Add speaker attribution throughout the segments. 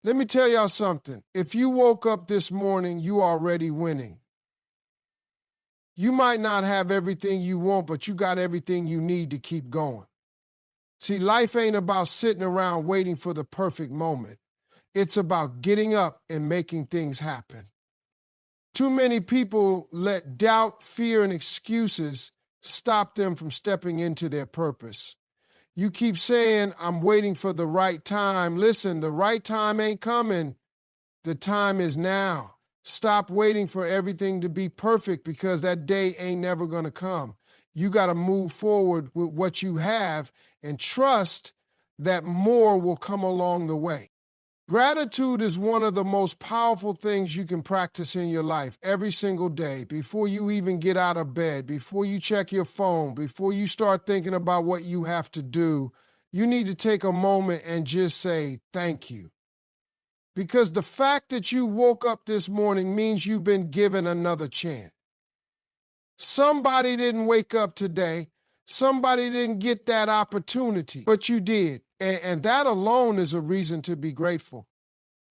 Speaker 1: Let me tell y'all something. If you woke up this morning, you already winning. You might not have everything you want, but you got everything you need to keep going. See, life ain't about sitting around waiting for the perfect moment. It's about getting up and making things happen. Too many people let doubt, fear, and excuses stop them from stepping into their purpose. You keep saying, I'm waiting for the right time. Listen, the right time ain't coming. The time is now. Stop waiting for everything to be perfect because that day ain't never going to come. You got to move forward with what you have and trust that more will come along the way. Gratitude is one of the most powerful things you can practice in your life every single day. Before you even get out of bed, before you check your phone, before you start thinking about what you have to do, you need to take a moment and just say thank you. Because the fact that you woke up this morning means you've been given another chance. Somebody didn't wake up today. Somebody didn't get that opportunity, but you did. And that alone is a reason to be grateful.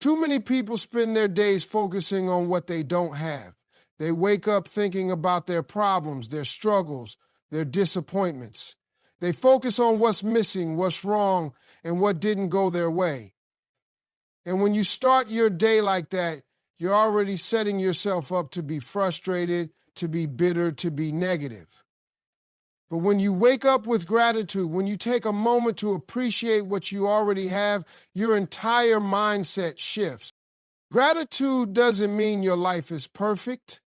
Speaker 1: Too many people spend their days focusing on what they don't have. They wake up thinking about their problems, their struggles, their disappointments. They focus on what's missing, what's wrong, and what didn't go their way. And when you start your day like that, you're already setting yourself up to be frustrated, to be bitter, to be negative. But when you wake up with gratitude, when you take a moment to appreciate what you already have, your entire mindset shifts. Gratitude doesn't mean your life is perfect.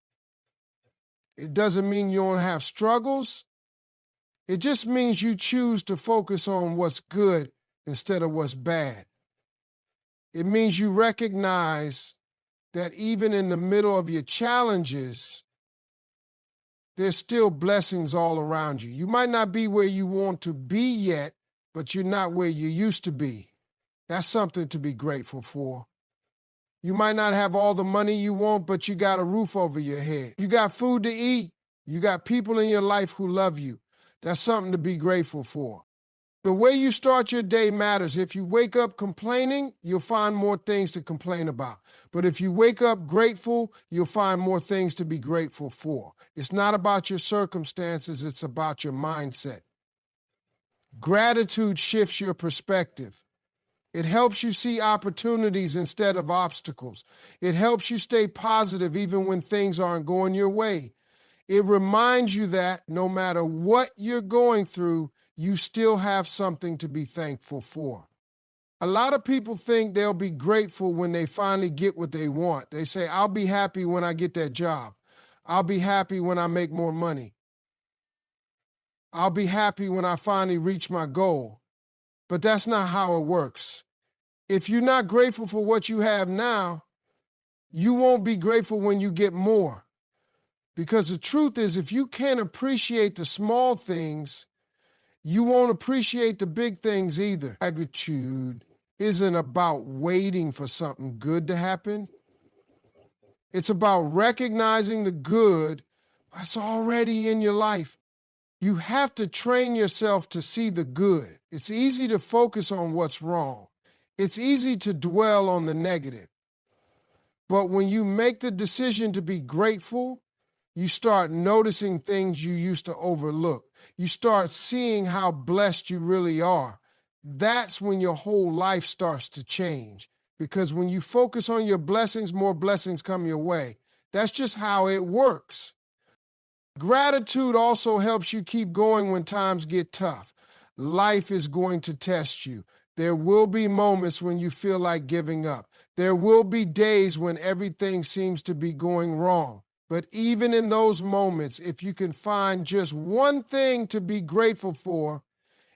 Speaker 1: It doesn't mean you don't have struggles. It just means you choose to focus on what's good instead of what's bad. It means you recognize that even in the middle of your challenges, there's still blessings all around you. You might not be where you want to be yet, but you're not where you used to be. That's something to be grateful for. You might not have all the money you want, but you got a roof over your head. You got food to eat. You got people in your life who love you. That's something to be grateful for. The way you start your day matters. If you wake up complaining, you'll find more things to complain about. But if you wake up grateful, you'll find more things to be grateful for. It's not about your circumstances, it's about your mindset. Gratitude shifts your perspective. It helps you see opportunities instead of obstacles. It helps you stay positive even when things aren't going your way. It reminds you that no matter what you're going through, you still have something to be thankful for. A lot of people think they'll be grateful when they finally get what they want. They say, I'll be happy when I get that job. I'll be happy when I make more money. I'll be happy when I finally reach my goal. But that's not how it works. If you're not grateful for what you have now, you won't be grateful when you get more. Because the truth is, if you can't appreciate the small things, you won't appreciate the big things either. Gratitude isn't about waiting for something good to happen. It's about recognizing the good that's already in your life. You have to train yourself to see the good. It's easy to focus on what's wrong. It's easy to dwell on the negative. But when you make the decision to be grateful, you start noticing things you used to overlook. You start seeing how blessed you really are. That's when your whole life starts to change. Because when you focus on your blessings, more blessings come your way. That's just how it works. Gratitude also helps you keep going when times get tough. Life is going to test you. There will be moments when you feel like giving up. There will be days when everything seems to be going wrong. But even in those moments, if you can find just one thing to be grateful for,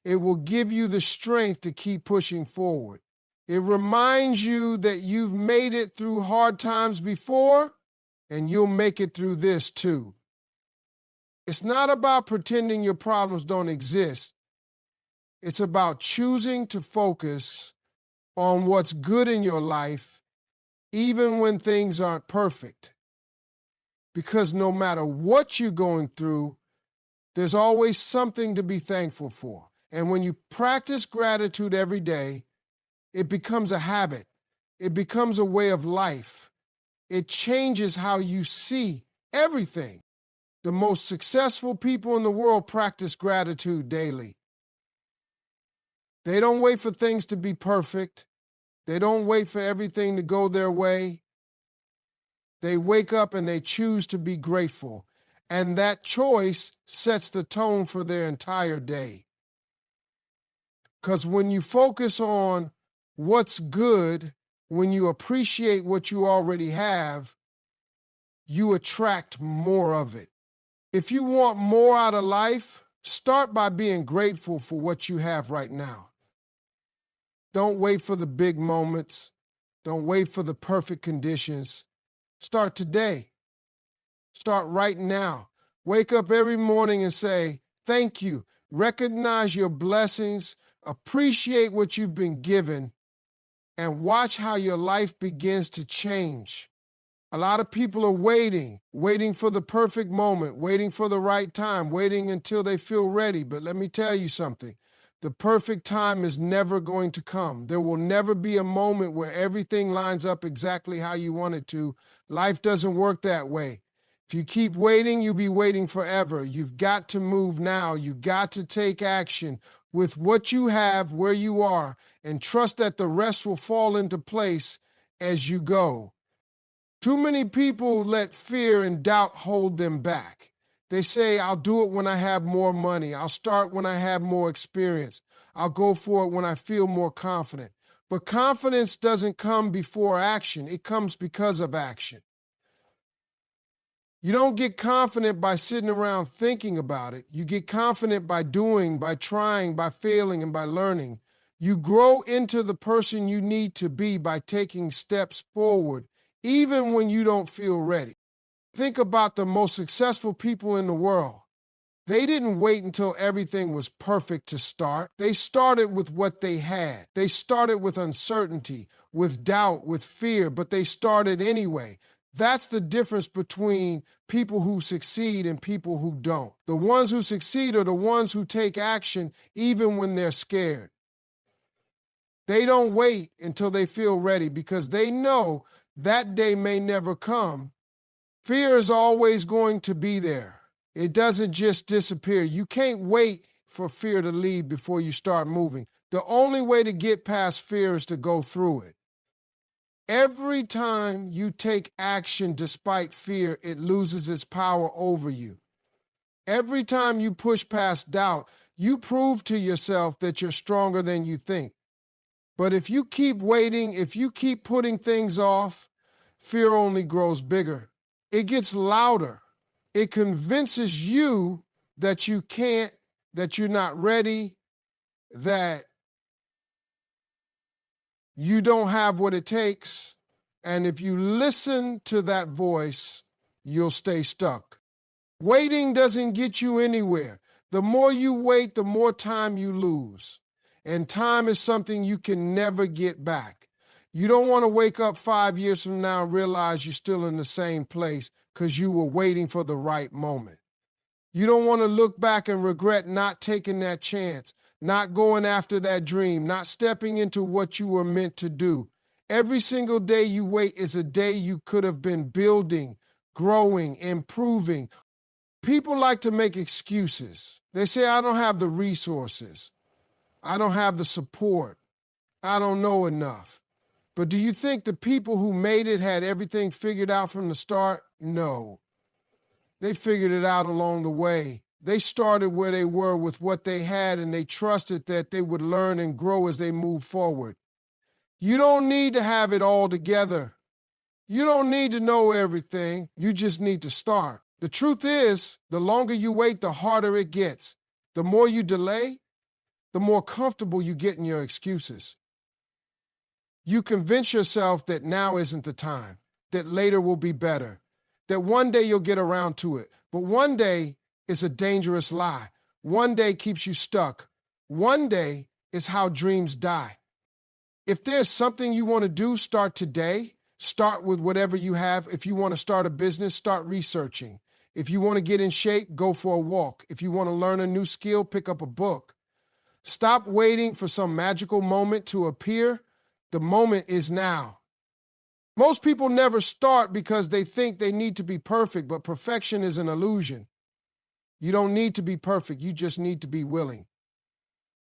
Speaker 1: it will give you the strength to keep pushing forward. It reminds you that you've made it through hard times before, and you'll make it through this too. It's not about pretending your problems don't exist. It's about choosing to focus on what's good in your life, even when things aren't perfect. Because no matter what you're going through, there's always something to be thankful for. And when you practice gratitude every day, it becomes a habit. It becomes a way of life. It changes how you see everything. The most successful people in the world practice gratitude daily. They don't wait for things to be perfect. They don't wait for everything to go their way. They wake up and they choose to be grateful. And that choice sets the tone for their entire day. Because when you focus on what's good, when you appreciate what you already have, you attract more of it. If you want more out of life, start by being grateful for what you have right now. Don't wait for the big moments. Don't wait for the perfect conditions. Start today. Start right now. Wake up every morning and say, thank you. Recognize your blessings. Appreciate what you've been given. And watch how your life begins to change. A lot of people are waiting for the perfect moment, waiting for the right time, waiting until they feel ready. But let me tell you something. The perfect time is never going to come. There will never be a moment where everything lines up exactly how you want it to. Life doesn't work that way. If you keep waiting, you'll be waiting forever. You've got to move now. You've got to take action with what you have, where you are, and trust that the rest will fall into place as you go. Too many people let fear and doubt hold them back. They say, I'll do it when I have more money. I'll start when I have more experience. I'll go for it when I feel more confident. But confidence doesn't come before action. It comes because of action. You don't get confident by sitting around thinking about it. You get confident by doing, by trying, by failing, and by learning. You grow into the person you need to be by taking steps forward, even when you don't feel ready. Think about the most successful people in the world. They didn't wait until everything was perfect to start. They started with what they had. They started with uncertainty, with doubt, with fear, but they started anyway. That's the difference between people who succeed and people who don't. The ones who succeed are the ones who take action even when they're scared. They don't wait until they feel ready because they know that day may never come. Fear is always going to be there. It doesn't just disappear. You can't wait for fear to leave before you start moving. The only way to get past fear is to go through it. Every time you take action despite fear, it loses its power over you. Every time you push past doubt, you prove to yourself that you're stronger than you think. But if you keep waiting, if you keep putting things off, fear only grows bigger. It gets louder. It convinces you that you can't, that you're not ready, that you don't have what it takes. And if you listen to that voice, you'll stay stuck. Waiting doesn't get you anywhere. The more you wait, the more time you lose. And time is something you can never get back. You don't want to wake up 5 years from now and realize you're still in the same place because you were waiting for the right moment. You don't want to look back and regret not taking that chance, not going after that dream, not stepping into what you were meant to do. Every single day you wait is a day you could have been building, growing, improving. People like to make excuses. They say, I don't have the resources. I don't have the support. I don't know enough. But do you think the people who made it had everything figured out from the start? No. They figured it out along the way. They started where they were with what they had, and they trusted that they would learn and grow as they moved forward. You don't need to have it all together. You don't need to know everything. You just need to start. The truth is, the longer you wait, the harder it gets. The more you delay, the more comfortable you get in your excuses. You convince yourself that now isn't the time, that later will be better, that one day you'll get around to it. But one day is a dangerous lie. One day keeps you stuck. One day is how dreams die. If there's something you want to do, start today. Start with whatever you have. If you want to start a business, start researching. If you want to get in shape, go for a walk. If you want to learn a new skill, pick up a book. Stop waiting for some magical moment to appear. The moment is now. Most people never start because they think they need to be perfect, but perfection is an illusion. You don't need to be perfect. You just need to be willing.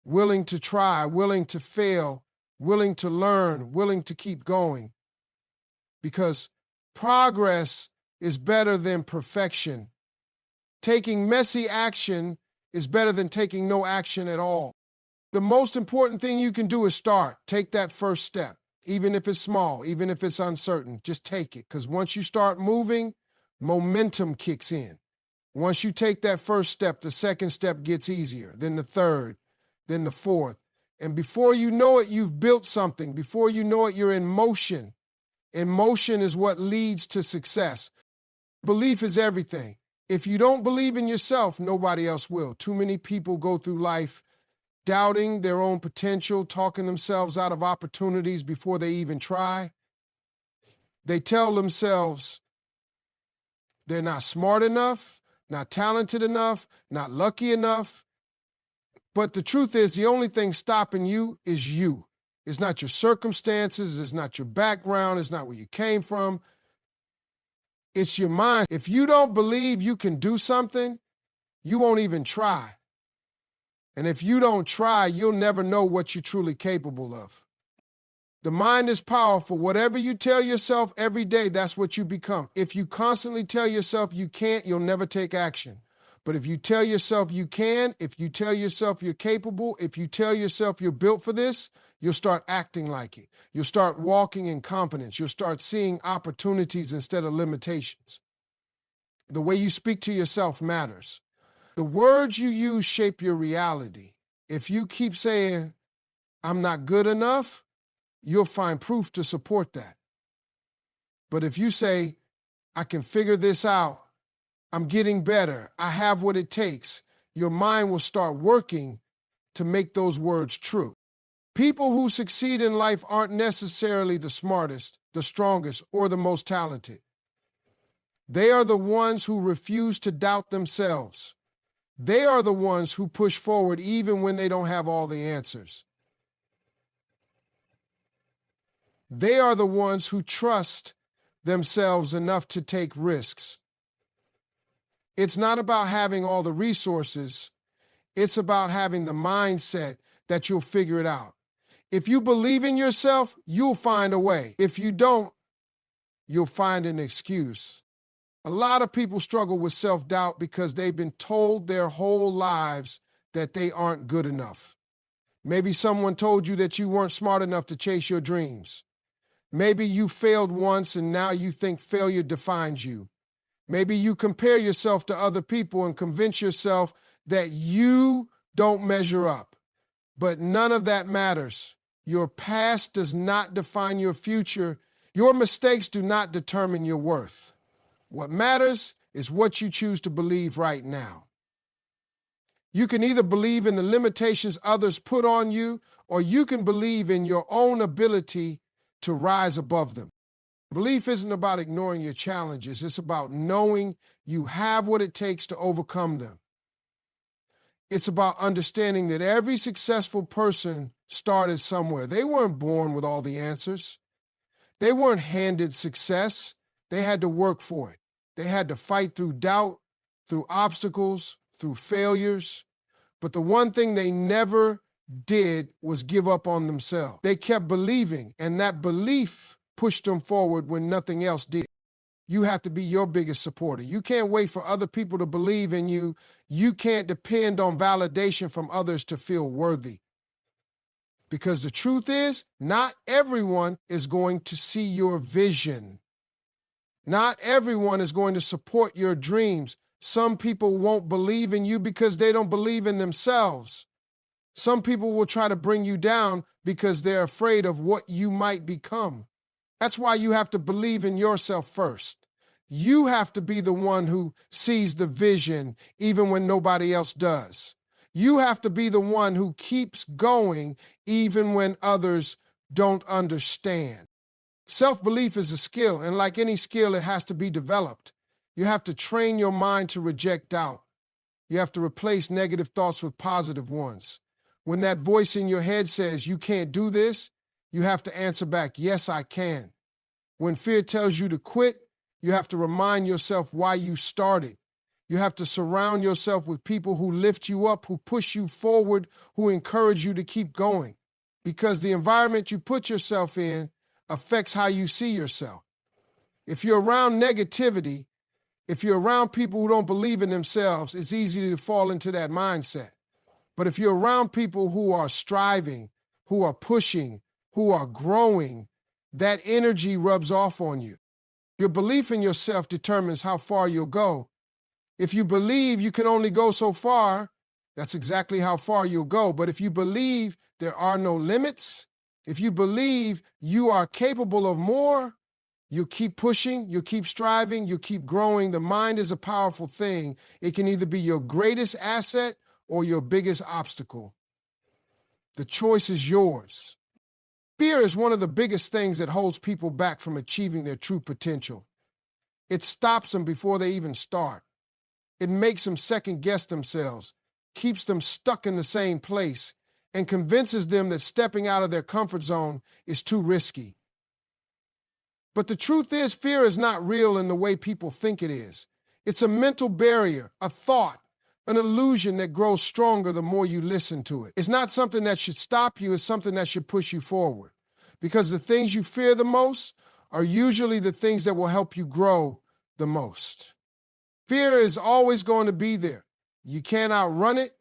Speaker 1: Willing to try, willing to fail, willing to learn, willing to keep going. Because progress is better than perfection. Taking messy action is better than taking no action at all. The most important thing you can do is start. Take that first step, even if it's small, even if it's uncertain. Just take it, because once you start moving, momentum kicks in. Once you take that first step, the second step gets easier, then the third, then the fourth. And before you know it, you've built something. Before you know it, you're in motion. And motion is what leads to success. Belief is everything. If you don't believe in yourself, nobody else will. Too many people go through life doubting their own potential, talking themselves out of opportunities before they even try. They tell themselves they're not smart enough, not talented enough, not lucky enough. But the truth is, the only thing stopping you is you. It's not your circumstances, it's not your background, it's not where you came from. It's your mind. If you don't believe you can do something, you won't even try. And if you don't try, you'll never know what you're truly capable of. The mind is powerful. Whatever you tell yourself every day, that's what you become. If you constantly tell yourself you can't, you'll never take action. But if you tell yourself you can, if you tell yourself you're capable, if you tell yourself you're built for this, you'll start acting like it. You'll start walking in confidence. You'll start seeing opportunities instead of limitations. The way you speak to yourself matters. The words you use shape your reality. If you keep saying, I'm not good enough, you'll find proof to support that. But if you say, I can figure this out, I'm getting better, I have what it takes, your mind will start working to make those words true. People who succeed in life aren't necessarily the smartest, the strongest, or the most talented. They are the ones who refuse to doubt themselves. They are the ones who push forward even when they don't have all the answers. They are the ones who trust themselves enough to take risks. It's not about having all the resources. It's about having the mindset that you'll figure it out. If you believe in yourself, you'll find a way. If you don't, you'll find an excuse. A lot of people struggle with self-doubt because they've been told their whole lives that they aren't good enough. Maybe someone told you that you weren't smart enough to chase your dreams. Maybe you failed once and now you think failure defines you. Maybe you compare yourself to other people and convince yourself that you don't measure up. But none of that matters. Your past does not define your future. Your mistakes do not determine your worth. What matters is what you choose to believe right now. You can either believe in the limitations others put on you, or you can believe in your own ability to rise above them. Belief isn't about ignoring your challenges. It's about knowing you have what it takes to overcome them. It's about understanding that every successful person started somewhere. They weren't born with all the answers. They weren't handed success. They had to work for it. They had to fight through doubt, through obstacles, through failures. But the one thing they never did was give up on themselves. They kept believing, and that belief pushed them forward when nothing else did. You have to be your biggest supporter. You can't wait for other people to believe in you. You can't depend on validation from others to feel worthy. Because the truth is, not everyone is going to see your vision. Not everyone is going to support your dreams. Some people won't believe in you because they don't believe in themselves. Some people will try to bring you down because they're afraid of what you might become. That's why you have to believe in yourself first. You have to be the one who sees the vision even when nobody else does. You have to be the one who keeps going even when others don't understand. Self-belief is a skill, and like any skill, it has to be developed. You have to train your mind to reject doubt. You have to replace negative thoughts with positive ones. When that voice in your head says, you can't do this, you have to answer back, yes, I can. When fear tells you to quit, you have to remind yourself why you started. You have to surround yourself with people who lift you up, who push you forward, who encourage you to keep going. Because the environment you put yourself in affects how you see yourself. If you're around negativity, if you're around people who don't believe in themselves, it's easy to fall into that mindset. But if you're around people who are striving, who are pushing, who are growing, that energy rubs off on you. Your belief in yourself determines how far you'll go. If you believe you can only go so far, that's exactly how far you'll go. But if you believe there are no limits, if you believe you are capable of more, you keep pushing, you keep striving, you keep growing. The mind is a powerful thing. It can either be your greatest asset or your biggest obstacle. The choice is yours. Fear is one of the biggest things that holds people back from achieving their true potential. It stops them before they even start. It makes them second guess themselves, keeps them stuck in the same place, and convinces them that stepping out of their comfort zone is too risky. But the truth is, fear is not real in the way people think it is. It's a mental barrier, a thought, an illusion that grows stronger the more you listen to it. It's not something that should stop you, it's something that should push you forward. Because the things you fear the most are usually the things that will help you grow the most. Fear is always going to be there. You can't outrun it,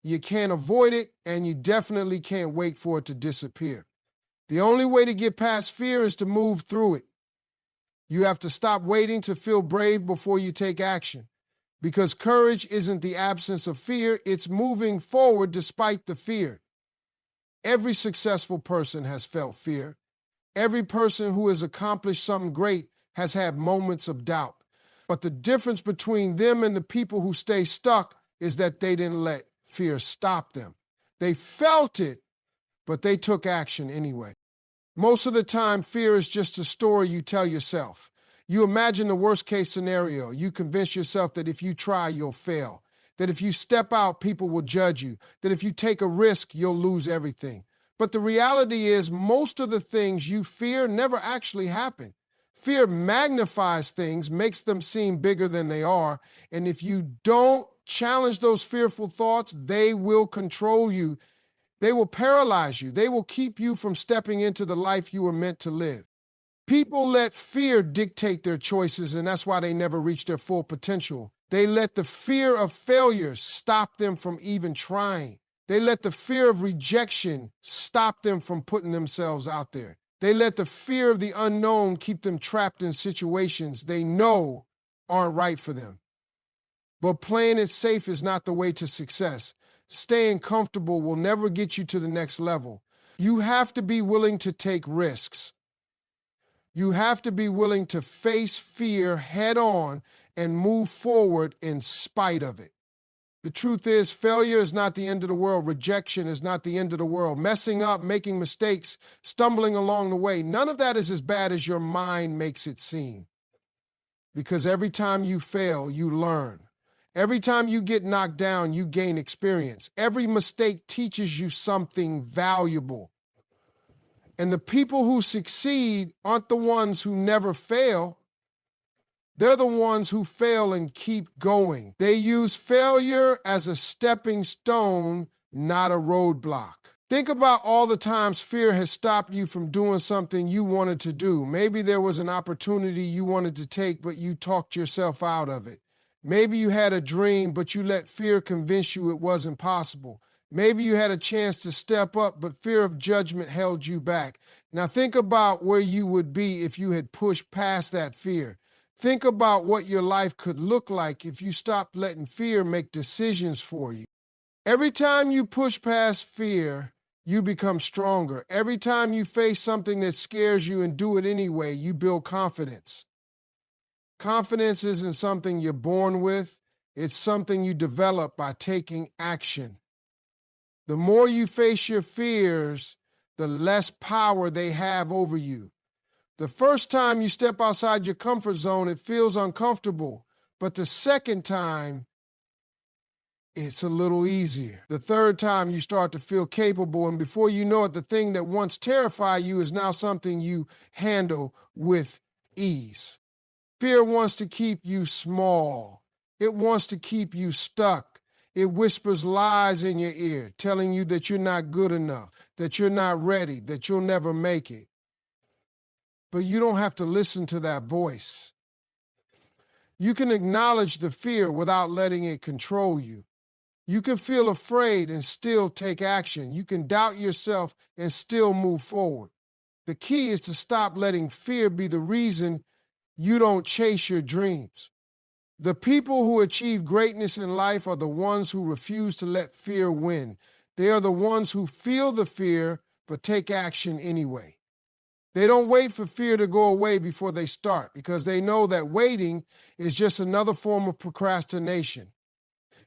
Speaker 1: you can't avoid it, and you definitely can't wait for it to disappear. The only way to get past fear is to move through it. You have to stop waiting to feel brave before you take action. Because courage isn't the absence of fear, it's moving forward despite the fear. Every successful person has felt fear. Every person who has accomplished something great has had moments of doubt. But the difference between them and the people who stay stuck is that they didn't let fear stop them. They felt it, but they took action anyway. Most of the time, fear is just a story you tell yourself. You imagine the worst case scenario. You convince yourself that if you try, you'll fail. That if you step out, people will judge you. That if you take a risk, you'll lose everything. But the reality is, most of the things you fear never actually happen. Fear magnifies things, makes them seem bigger than they are. And if you don't challenge those fearful thoughts, they will control you. They will paralyze you. They will keep you from stepping into the life you were meant to live. People let fear dictate their choices, and that's why they never reach their full potential. They let the fear of failure stop them from even trying. They let the fear of rejection stop them from putting themselves out there. They let the fear of the unknown keep them trapped in situations they know aren't right for them. But playing it safe is not the way to success. Staying comfortable will never get you to the next level. You have to be willing to take risks. You have to be willing to face fear head on and move forward in spite of it. The truth is, failure is not the end of the world. Rejection is not the end of the world. Messing up, making mistakes, stumbling along the way, none of that is as bad as your mind makes it seem. Because every time you fail, you learn. Every time you get knocked down, you gain experience. Every mistake teaches you something valuable. And the people who succeed aren't the ones who never fail. They're the ones who fail and keep going. They use failure as a stepping stone, not a roadblock. Think about all the times fear has stopped you from doing something you wanted to do. Maybe there was an opportunity you wanted to take, but you talked yourself out of it. Maybe you had a dream, but you let fear convince you it wasn't possible. Maybe you had a chance to step up, but fear of judgment held you back. Now think about where you would be if you had pushed past that fear. Think about what your life could look like if you stopped letting fear make decisions for you. Every time you push past fear, you become stronger. Every time you face something that scares you and do it anyway, you build confidence. Confidence isn't something you're born with. It's something you develop by taking action. The more you face your fears, the less power they have over you. The first time you step outside your comfort zone, it feels uncomfortable. But the second time, it's a little easier. The third time, you start to feel capable, and before you know it, the thing that once terrified you is now something you handle with ease. Fear wants to keep you small. It wants to keep you stuck. It whispers lies in your ear, telling you that you're not good enough, that you're not ready, that you'll never make it. But you don't have to listen to that voice. You can acknowledge the fear without letting it control you. You can feel afraid and still take action. You can doubt yourself and still move forward. The key is to stop letting fear be the reason you don't chase your dreams. The people who achieve greatness in life are the ones who refuse to let fear win. They are the ones who feel the fear but take action anyway. They don't wait for fear to go away before they start because they know that waiting is just another form of procrastination.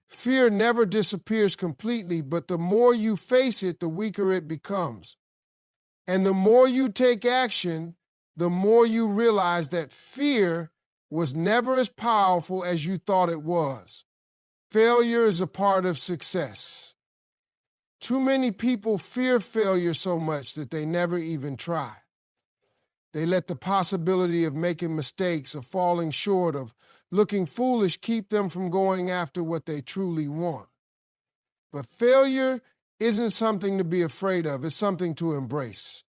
Speaker 1: Fear never disappears completely, but the more you face it, the weaker it becomes. And the more you take action, the more you realize that fear was never as powerful as you thought it was. Failure is a part of success. Too many people fear failure so much that they never even try. They let the possibility of making mistakes, of falling short, of looking foolish keep them from going after what they truly want. But failure isn't something to be afraid of, it's something to embrace.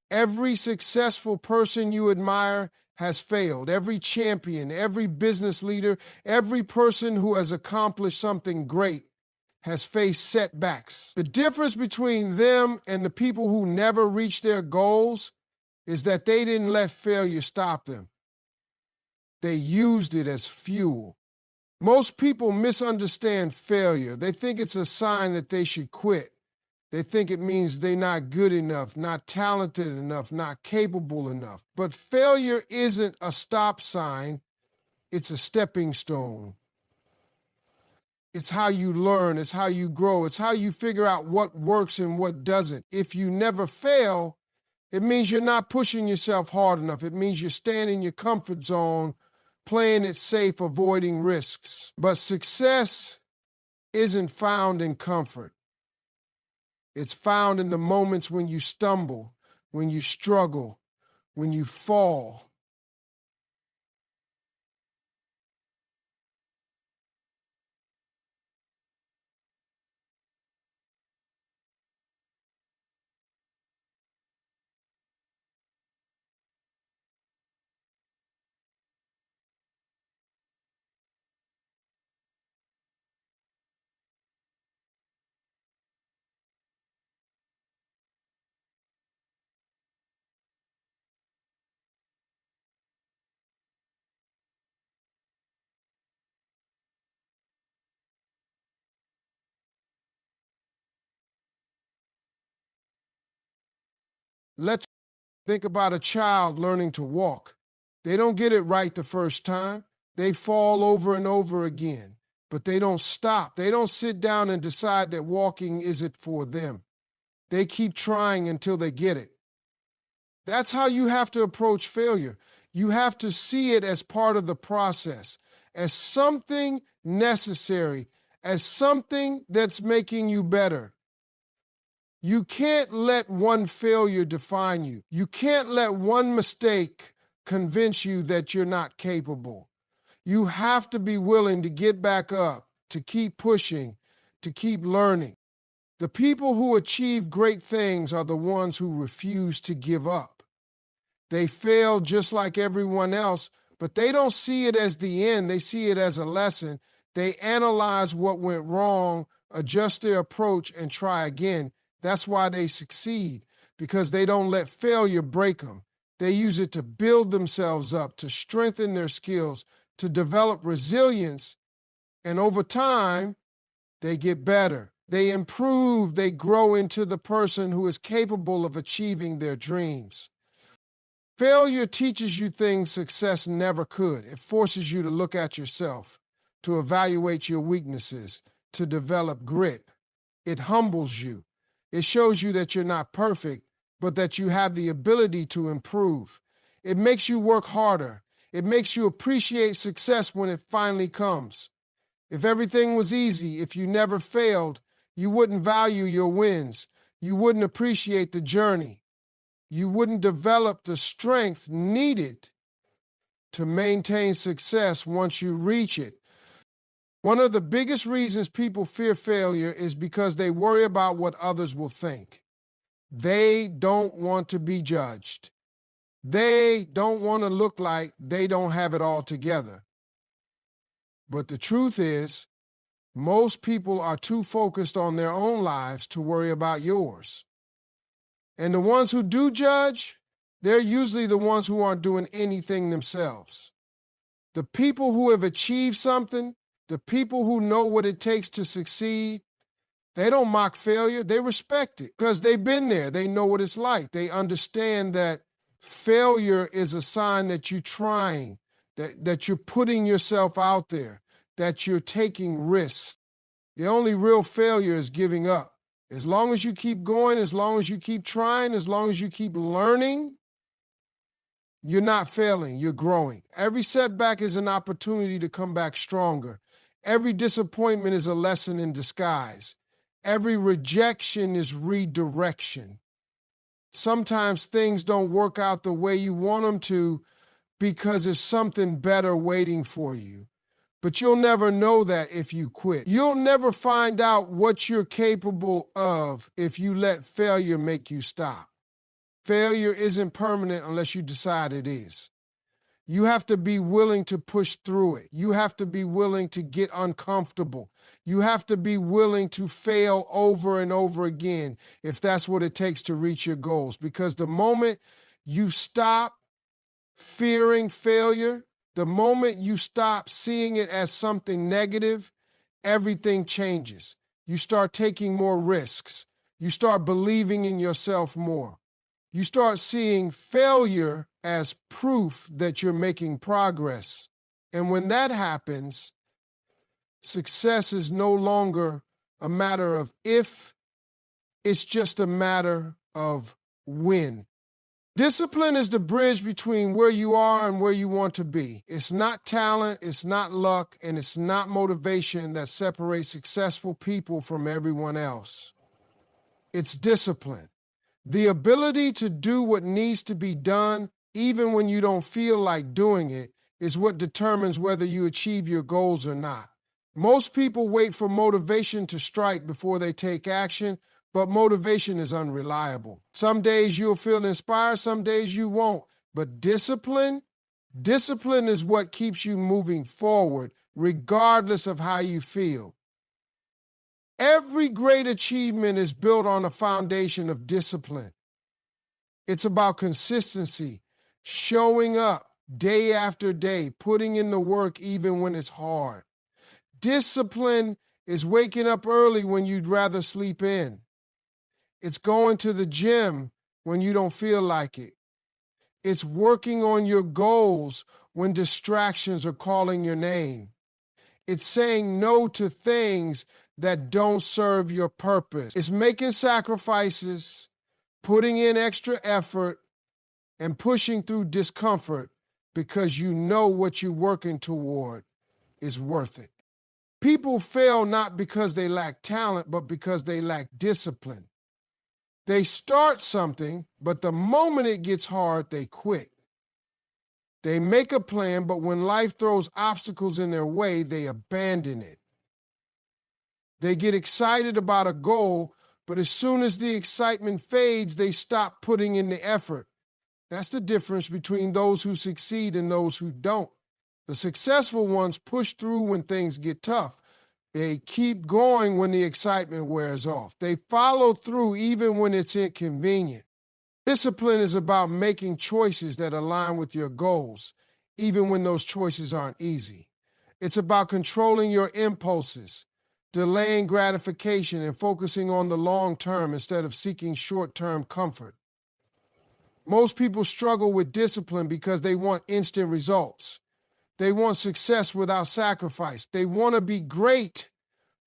Speaker 1: Every successful person you admire has failed. Every champion, every business leader, every person who has accomplished something great has faced setbacks. The difference between them and the people who never reach their goals is that they didn't let failure stop them. They used it as fuel. Most people misunderstand failure. They think it's a sign that they should quit. They think it means they're not good enough, not talented enough, not capable enough. But failure isn't a stop sign, it's a stepping stone. It's how you learn, it's how you grow, it's how you figure out what works and what doesn't. If you never fail, it means you're not pushing yourself hard enough. It means you're staying in your comfort zone, playing it safe, avoiding risks. But success isn't found in comfort. It's found in the moments when you stumble, when you struggle, when you fall. Let's think about a child learning to walk. They don't get it right the first time. They fall over and over again, but they don't stop. They don't sit down and decide that walking isn't for them. They keep trying until they get it. That's how you have to approach failure. You have to see it as part of the process, as something necessary, as something that's making you better. You can't let one failure define you. You can't let one mistake convince you that you're not capable. You have to be willing to get back up, to keep pushing, to keep learning. The people who achieve great things are the ones who refuse to give up. They fail just like everyone else, but they don't see it as the end. They see it as a lesson. They analyze what went wrong, adjust their approach, and try again. That's why they succeed, because they don't let failure break them. They use it to build themselves up, to strengthen their skills, to develop resilience, and over time, they get better. They improve, they grow into the person who is capable of achieving their dreams. Failure teaches you things success never could. It forces you to look at yourself, to evaluate your weaknesses, to develop grit. It humbles you. It shows you that you're not perfect, but that you have the ability to improve. It makes you work harder. It makes you appreciate success when it finally comes. If everything was easy, if you never failed, you wouldn't value your wins. You wouldn't appreciate the journey. you wouldn't develop the strength needed to maintain success once you reach it. One of the biggest reasons people fear failure is because they worry about what others will think. They don't want to be judged. They don't want to look like they don't have it all together. But the truth is, most people are too focused on their own lives to worry about yours. And the ones who do judge, they're usually the ones who aren't doing anything themselves. The people who have achieved something, the people who know what it takes to succeed, they don't mock failure, they respect it because they've been there. They know what it's like. They understand that failure is a sign that you're trying, that you're putting yourself out there, that you're taking risks. The only real failure is giving up. As long as you keep going, as long as you keep trying, as long as you keep learning, you're not failing, you're growing. Every setback is an opportunity to come back stronger. Every disappointment is a lesson in disguise. Every rejection is redirection. Sometimes things don't work out the way you want them to because there's something better waiting for you. But you'll never know that if you quit. You'll never find out what you're capable of if you let failure make you stop. Failure isn't permanent unless you decide it is. You have to be willing to push through it. You have to be willing to get uncomfortable. You have to be willing to fail over and over again if that's what it takes to reach your goals. Because the moment you stop fearing failure, the moment you stop seeing it as something negative, everything changes. You start taking more risks. You start believing in yourself more. You start seeing failure as proof that you're making progress. And when that happens, success is no longer a matter of if, it's just a matter of when. Discipline is the bridge between where you are and where you want to be. It's not talent, it's not luck, and it's not motivation that separates successful people from everyone else. It's discipline. The ability to do what needs to be done, even when you don't feel like doing it, is what determines whether you achieve your goals or not. Most people wait for motivation to strike before they take action, but motivation is unreliable. Some days you'll feel inspired, some days you won't. But discipline is what keeps you moving forward, regardless of how you feel. Every great achievement is built on a foundation of discipline. It's about consistency, showing up day after day, putting in the work even when it's hard. Discipline is waking up early when you'd rather sleep in. It's going to the gym when you don't feel like it. It's working on your goals when distractions are calling your name. It's saying no to things that don't serve your purpose. It's making sacrifices, putting in extra effort, and pushing through discomfort because you know what you're working toward is worth it. People fail not because they lack talent, but because they lack discipline. They start something, but the moment it gets hard, they quit. They make a plan, but when life throws obstacles in their way, they abandon it. They get excited about a goal, but as soon as the excitement fades, they stop putting in the effort. That's the difference between those who succeed and those who don't. The successful ones push through when things get tough. They keep going when the excitement wears off. They follow through even when it's inconvenient. Discipline is about making choices that align with your goals, even when those choices aren't easy. It's about controlling your impulses, delaying gratification, and focusing on the long term instead of seeking short-term comfort. Most people struggle with discipline because they want instant results. They want success without sacrifice. They want to be great,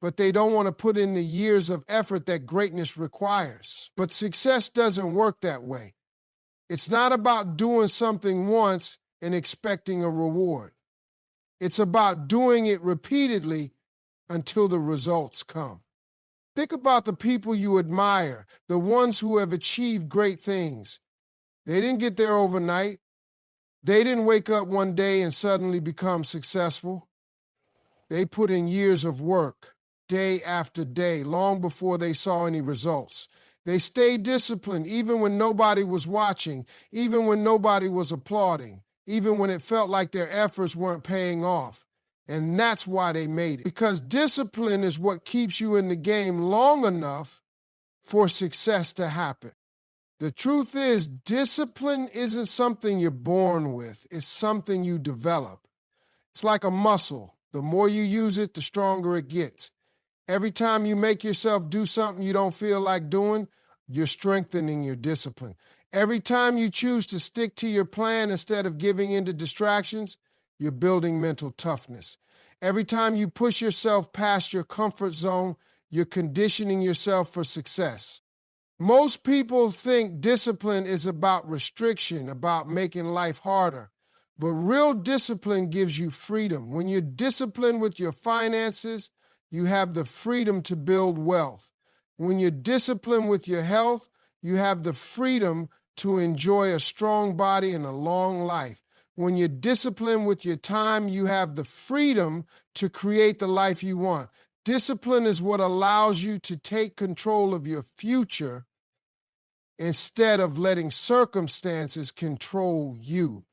Speaker 1: but they don't want to put in the years of effort that greatness requires. But success doesn't work that way. It's not about doing something once and expecting a reward. It's about doing it repeatedly until the results come. Think about the people you admire, the ones who have achieved great things. They didn't get there overnight. They didn't wake up one day and suddenly become successful. They put in years of work, day after day, long before they saw any results. They stayed disciplined even when nobody was watching, even when nobody was applauding, even when it felt like their efforts weren't paying off. And that's why they made it. Because discipline is what keeps you in the game long enough for success to happen. The truth is, discipline isn't something you're born with. It's something you develop. It's like a muscle. The more you use it, the stronger it gets. Every time you make yourself do something you don't feel like doing, you're strengthening your discipline. Every time you choose to stick to your plan instead of giving in to distractions, you're building mental toughness. Every time you push yourself past your comfort zone, you're conditioning yourself for success. Most people think discipline is about restriction, about making life harder. But real discipline gives you freedom. When you're disciplined with your finances, you have the freedom to build wealth. When you're disciplined with your health, you have the freedom to enjoy a strong body and a long life. When you're disciplined with your time, you have the freedom to create the life you want. Discipline is what allows you to take control of your future instead of letting circumstances control you.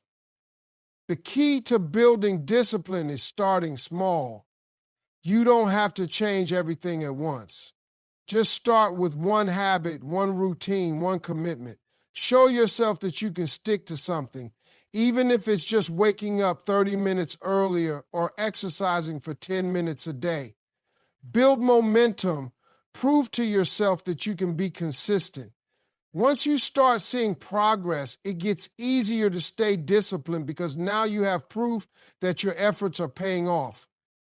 Speaker 1: The key to building discipline is starting small. You don't have to change everything at once. Just start with one habit, one routine, one commitment. Show yourself that you can stick to something, even if it's just waking up 30 minutes earlier or exercising for 10 minutes a day. Build momentum. Prove to yourself that you can be consistent. Once you start seeing progress, it gets easier to stay disciplined because now you have proof that your efforts are paying off.